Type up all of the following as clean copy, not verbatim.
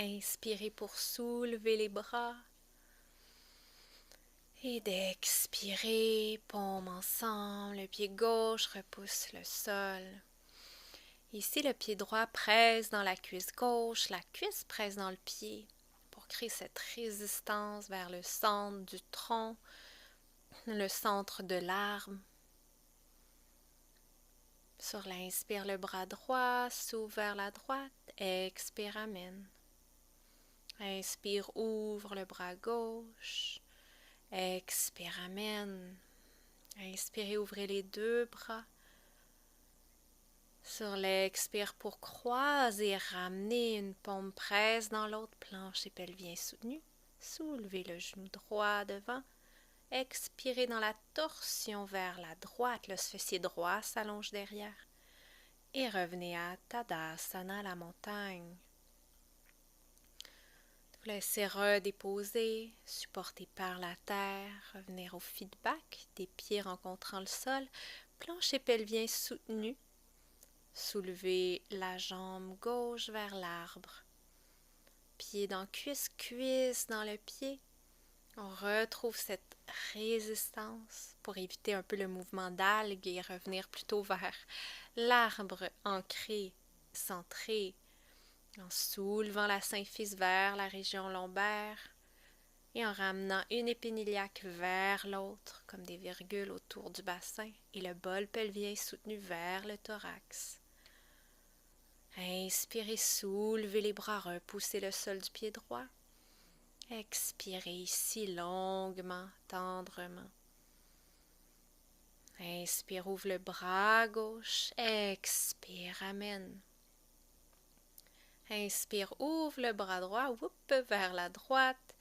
Inspirez pour soulever les bras. Et d'expirer, paumes ensemble, le pied gauche repousse le sol. Ici, le pied droit presse dans la cuisse gauche, la cuisse presse dans le pied pour créer cette résistance vers le centre du tronc, le centre de l'arbre. Sur l'inspire, le bras droit s'ouvre vers la droite, expire, amène. Inspire, ouvre le bras gauche. Expire, amène. Inspirez, ouvrez les deux bras. Sur l'expire pour croiser, ramener une paume presse dans l'autre, plancher pelvien soutenu. Soulevez le genou droit devant. Expirez dans la torsion vers la droite, le fessier droit s'allonge derrière. Et revenez à Tadasana, la montagne. Vous laissez redéposer, supporté par la terre, revenir au feedback, des pieds rencontrant le sol, plancher pelvien soutenu. Soulevez la jambe gauche vers l'arbre. Pied dans cuisse, cuisse dans le pied. On retrouve cette résistance pour éviter un peu le mouvement d'algues et revenir plutôt vers l'arbre ancré, centré, en soulevant la symphyse vers la région lombaire et en ramenant une épine iliaque vers l'autre, comme des virgules autour du bassin, et le bol pelvien soutenu vers le thorax. Inspirez, soulevez les bras, repoussez le sol du pied droit. Expirez ici longuement, tendrement. Inspire, ouvre le bras gauche. Expire, amène. Inspire, ouvre le bras droit, vers la droite.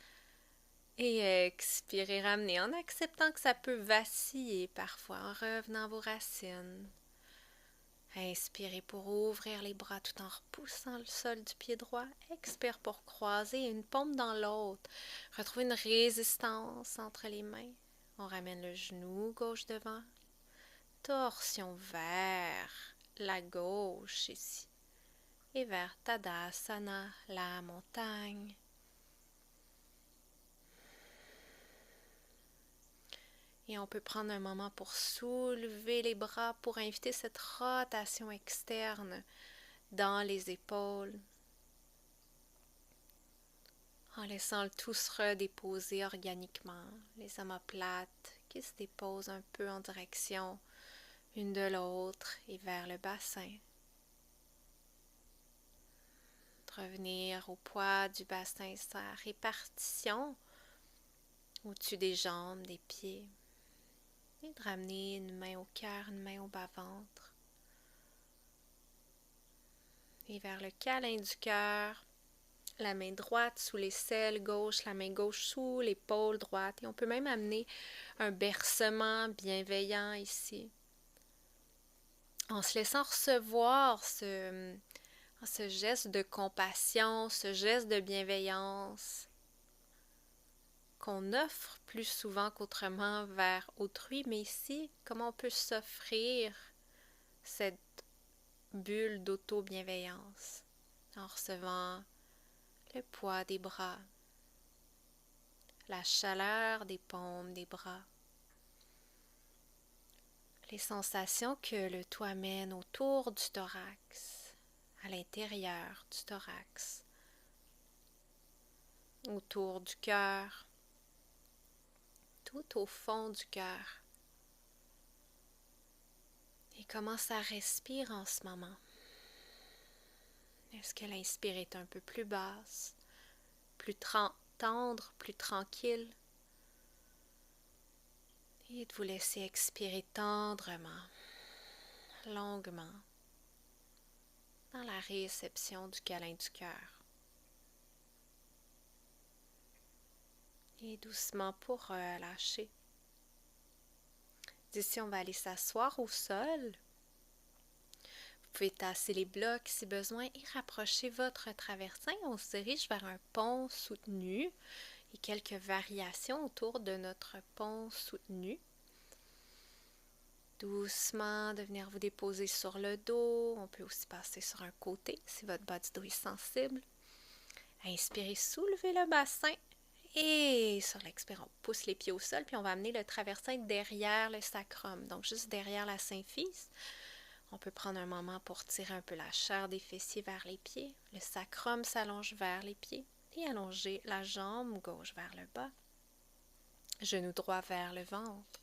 Et expirez, ramenez en acceptant que ça peut vaciller parfois en revenant à vos racines. Inspirez pour ouvrir les bras tout en repoussant le sol du pied droit. Expire pour croiser une paume dans l'autre. Retrouvez une résistance entre les mains. On ramène le genou gauche devant. Torsion vers la gauche ici. Et vers Tadasana, la montagne. Et on peut prendre un moment pour soulever les bras, pour inviter cette rotation externe dans les épaules. En laissant le tout se redéposer organiquement. Les omoplates qui se déposent un peu en direction une de l'autre et vers le bassin. Revenir au poids du bassin, sa répartition au-dessus des jambes, des pieds. Et de ramener une main au cœur, une main au bas-ventre. Et vers le câlin du cœur, la main droite sous l'aisselle gauche, la main gauche sous l'épaule droite. Et on peut même amener un bercement bienveillant ici. En se laissant recevoir ce geste de compassion, ce geste de bienveillance qu'on offre plus souvent qu'autrement vers autrui, mais ici, comment on peut s'offrir cette bulle d'auto-bienveillance en recevant le poids des bras, la chaleur des paumes des bras, les sensations que le tout amène autour du thorax, à l'intérieur du thorax, autour du cœur, tout au fond du cœur. Et comment ça respire en ce moment? Est-ce que l'inspire est un peu plus basse, plus tendre, plus tranquille? Et de vous laisser expirer tendrement, longuement, dans la réception du câlin du cœur. Et doucement pour relâcher. D'ici, on va aller s'asseoir au sol. Vous pouvez tasser les blocs si besoin et rapprocher votre traversin. On se dirige vers un pont soutenu et quelques variations autour de notre pont soutenu. Doucement, de venir vous déposer sur le dos. On peut aussi passer sur un côté si votre bas du dos est sensible. Inspirez, soulevez le bassin. Et sur l'expire, on pousse les pieds au sol, puis on va amener le traversin derrière le sacrum, donc juste derrière la symphyse. On peut prendre un moment pour tirer un peu la chair des fessiers vers les pieds. Le sacrum s'allonge vers les pieds et allonger la jambe gauche vers le bas. Genou droit vers le ventre.